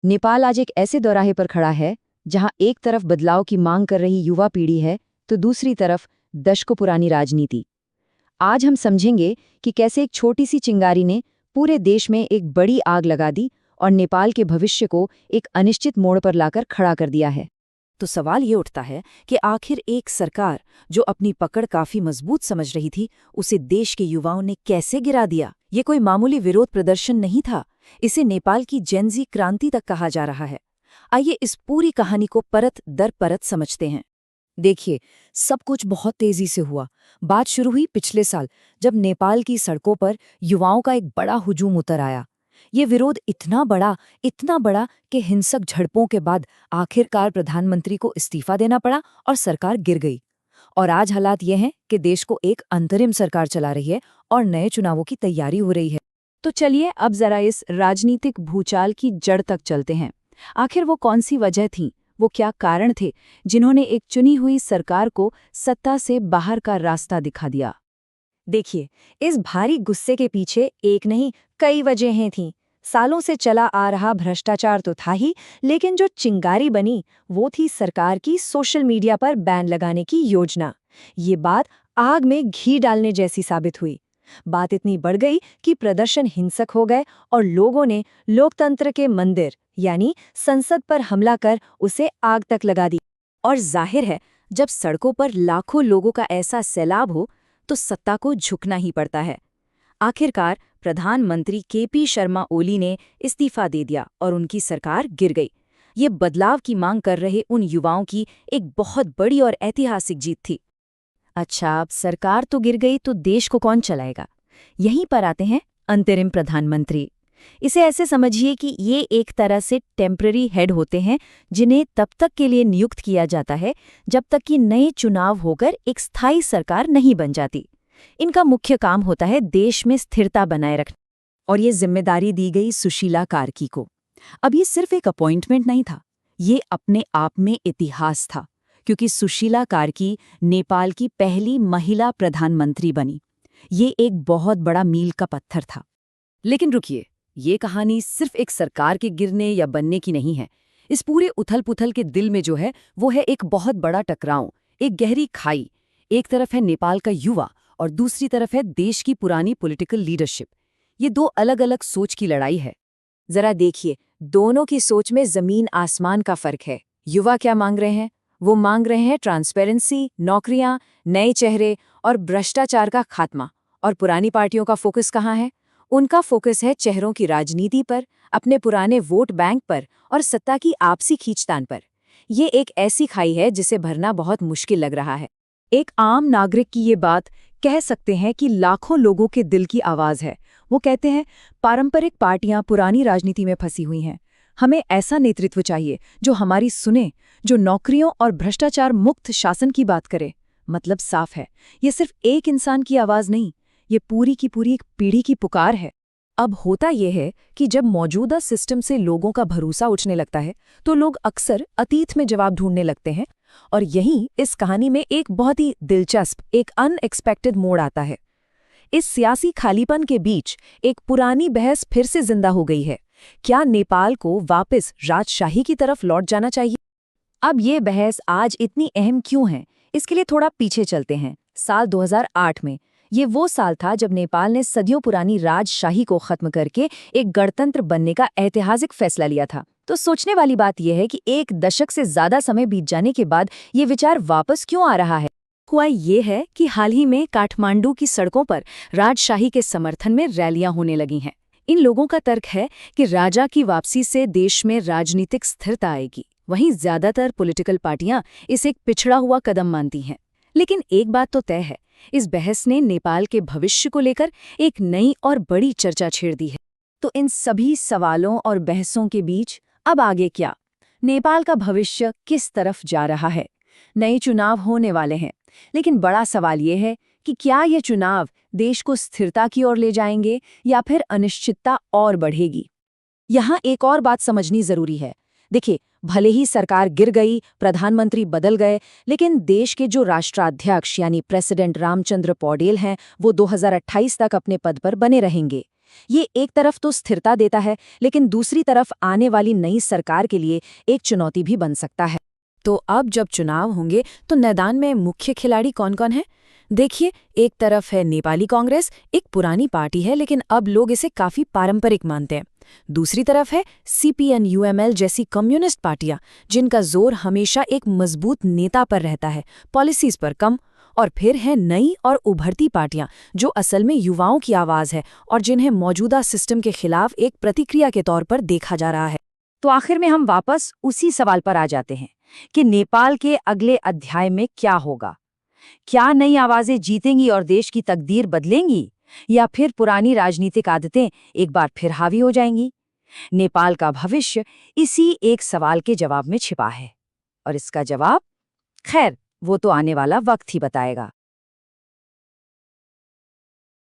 नेपाल आज एक ऐसे दौराहे पर खड़ा है जहां एक तरफ बदलाव की मांग कर रही युवा पीढ़ी है तो दूसरी तरफ दशकों पुरानी राजनीति। आज हम समझेंगे कि कैसे एक छोटी सी चिंगारी ने पूरे देश में एक बड़ी आग लगा दी और नेपाल के भविष्य को एक अनिश्चित मोड़ पर लाकर खड़ा कर दिया है। तो सवाल ये उठता है कि आखिर एक सरकार जो अपनी पकड़ काफी मजबूत समझ रही थी, उसे देश के युवाओं ने कैसे गिरा दिया। ये कोई मामूली विरोध प्रदर्शन नहीं था, इसे नेपाल की जेनजी क्रांति तक कहा जा रहा है। आइए इस पूरी कहानी को परत दर परत समझते हैं। देखिए, सब कुछ बहुत तेजी से हुआ। बात शुरू हुई पिछले साल, जब नेपाल की सड़कों पर युवाओं का एक बड़ा हुजूम उतर आया। ये विरोध इतना बड़ा कि हिंसक झड़पों के बाद आखिरकार प्रधानमंत्री को इस्तीफा देना पड़ा और सरकार गिर गई। और आज हालात ये हैं कि देश को एक अंतरिम सरकार चला रही है और नए चुनावों की तैयारी हो रही है। तो चलिए अब जरा इस राजनीतिक भूचाल की जड़ तक चलते हैं। आखिर वो कौन सी वजह थी, वो क्या कारण थे जिन्होंने एक चुनी हुई सरकार को सत्ता से बाहर का रास्ता दिखा दिया। देखिए, इस भारी गुस्से के पीछे एक नहीं कई वजहें थीं। सालों से चला आ रहा भ्रष्टाचार तो था ही, लेकिन जो चिंगारी बनी वो थी सरकार की सोशल मीडिया पर बैन लगाने की योजना। ये बात आग में घी डालने जैसी साबित हुई। बात इतनी बढ़ गई कि प्रदर्शन हिंसक हो गए और लोगों ने लोकतंत्र के मंदिर यानी संसद पर हमला कर उसे आग तक लगा दी। और जाहिर है, जब सड़कों पर लाखों लोगों का ऐसा सैलाब हो तो सत्ता को झुकना ही पड़ता है। आखिरकार प्रधानमंत्री केपी शर्मा ओली ने इस्तीफा दे दिया और उनकी सरकार गिर गई। ये बदलाव की मांग कर रहे उन युवाओं की एक बहुत बड़ी और ऐतिहासिक जीत थी। अच्छा, अब सरकार तो गिर गई तो देश को कौन चलाएगा? यहीं पर आते हैं अंतरिम प्रधानमंत्री। इसे ऐसे समझिए कि ये एक तरह से टेम्पररी हेड होते हैं, जिन्हें तब तक के लिए नियुक्त किया जाता है जब तक कि नए चुनाव होकर एक स्थायी सरकार नहीं बन जाती। इनका मुख्य काम होता है देश में स्थिरता बनाए रखना, और ये जिम्मेदारी दी गई सुशीला कार्की को। अब ये सिर्फ एक अपॉइंटमेंट नहीं था, ये अपने आप में इतिहास था, क्योंकि सुशीला कार्की नेपाल की पहली महिला प्रधानमंत्री बनी। ये एक बहुत बड़ा मील का पत्थर था। लेकिन रुकिए, ये कहानी सिर्फ एक सरकार के गिरने या बनने की नहीं है। इस पूरे उथल-पुथल के दिल में जो है वो है एक बहुत बड़ा टकराव, एक गहरी खाई। एक तरफ है नेपाल का युवा और दूसरी तरफ है देश की पुरानी पॉलिटिकल लीडरशिप। ये दो अलग-अलग सोच की लड़ाई है। जरा देखिए, दोनों की सोच में जमीन आसमान का फर्क है। युवा क्या मांग रहे हैं? वो मांग रहे हैं ट्रांसपेरेंसी, नौकरियां, नए चेहरे और भ्रष्टाचार का खात्मा। और पुरानी पार्टियों का फोकस कहाँ है? उनका फोकस है चेहरों की राजनीति पर, अपने पुराने वोट बैंक पर और सत्ता की आपसी खींचतान पर। ये एक ऐसी खाई है जिसे भरना बहुत मुश्किल लग रहा है। एक आम नागरिक की ये बात कह सकते हैं कि लाखों लोगों के दिल की आवाज है। वो कहते हैं, पारंपरिक पार्टियां पुरानी राजनीति में फंसी हुई हैं। हमें ऐसा नेतृत्व चाहिए जो हमारी सुने, जो नौकरियों और भ्रष्टाचार मुक्त शासन की बात करे। मतलब साफ है, ये सिर्फ एक इंसान की आवाज नहीं, ये पूरी की पूरी एक पीढ़ी की पुकार है। अब होता यह है कि जब मौजूदा सिस्टम से लोगों का भरोसा उठने लगता है तो लोग अक्सर अतीत में जवाब ढूंढने लगते हैं। और यहीं इस कहानी में एक बहुत ही दिलचस्प, एक अनएक्सपेक्टेड मोड़ आता है। इस सियासी खालीपन के बीच एक पुरानी बहस फिर से जिंदा हो गई है। क्या नेपाल को वापस राजशाही की तरफ लौट जाना चाहिए? अब ये बहस आज इतनी अहम क्यों है, इसके लिए थोड़ा पीछे चलते हैं। साल 2008 में, ये वो साल था जब नेपाल ने सदियों पुरानी राजशाही को खत्म करके एक गणतंत्र बनने का ऐतिहासिक फैसला लिया था। तो सोचने वाली बात यह है कि एक दशक से ज्यादा समय बीत जाने के बाद ये विचार वापस क्यों आ रहा है। हुआ ये है कि हाल ही में काठमांडू की सड़कों पर राजशाही के समर्थन में रैलियां होने लगी हैं। इन लोगों का तर्क है कि राजा की वापसी से देश में राजनीतिक स्थिरता आएगी। वहीं ज्यादातर पॉलिटिकल पार्टियां इसे एक पिछड़ा हुआ कदम मानती हैं। लेकिन एक बात तो तय है, इस बहस ने नेपाल के भविष्य को लेकर एक नई और बड़ी चर्चा छेड़ दी है। तो इन सभी सवालों और बहसों के बीच अब आगे क्या? नेपाल का भविष्य किस तरफ जा रहा है? नए चुनाव होने वाले हैं, लेकिन बड़ा सवाल ये है कि क्या ये चुनाव देश को स्थिरता की ओर ले जाएंगे या फिर अनिश्चितता और बढ़ेगी? यहाँ एक और बात समझनी जरूरी है। देखिए, भले ही सरकार गिर गई, प्रधानमंत्री बदल गए, लेकिन देश के जो राष्ट्राध्यक्ष यानी प्रेसिडेंट रामचंद्र पौडेल हैं, वो 2028 तक अपने पद पर बने रहेंगे। ये एक तरफ तो स्थिरता देता है, लेकिन दूसरी तरफ आने वाली नई सरकार के लिए एक चुनौती भी बन सकता है। तो अब जब चुनाव होंगे तो मैदान में मुख्य खिलाड़ी कौन-कौन है? देखिए, एक तरफ है नेपाली कांग्रेस, एक पुरानी पार्टी है लेकिन अब लोग इसे काफी पारंपरिक मानते हैं। दूसरी तरफ है सीपीएन यूएमएल जैसी कम्युनिस्ट पार्टियां, जिनका जोर हमेशा एक मजबूत नेता पर रहता है, पॉलिसीज पर कम। और फिर है नई और उभरती पार्टियां, जो असल में युवाओं की आवाज है और जिन्हें मौजूदा सिस्टम के खिलाफ एक प्रतिक्रिया के तौर पर देखा जा रहा है। तो आखिर में हम वापस उसी सवाल पर आ जाते हैं कि नेपाल के अगले अध्याय में क्या होगा। क्या नई आवाजें जीतेंगी और देश की तकदीर बदलेंगी, या फिर पुरानी राजनीतिक आदतें एक बार फिर हावी हो जाएंगी? नेपाल का भविष्य इसी एक सवाल के जवाब में छिपा है, और इसका जवाब, खैर, वो तो आने वाला वक्त ही बताएगा।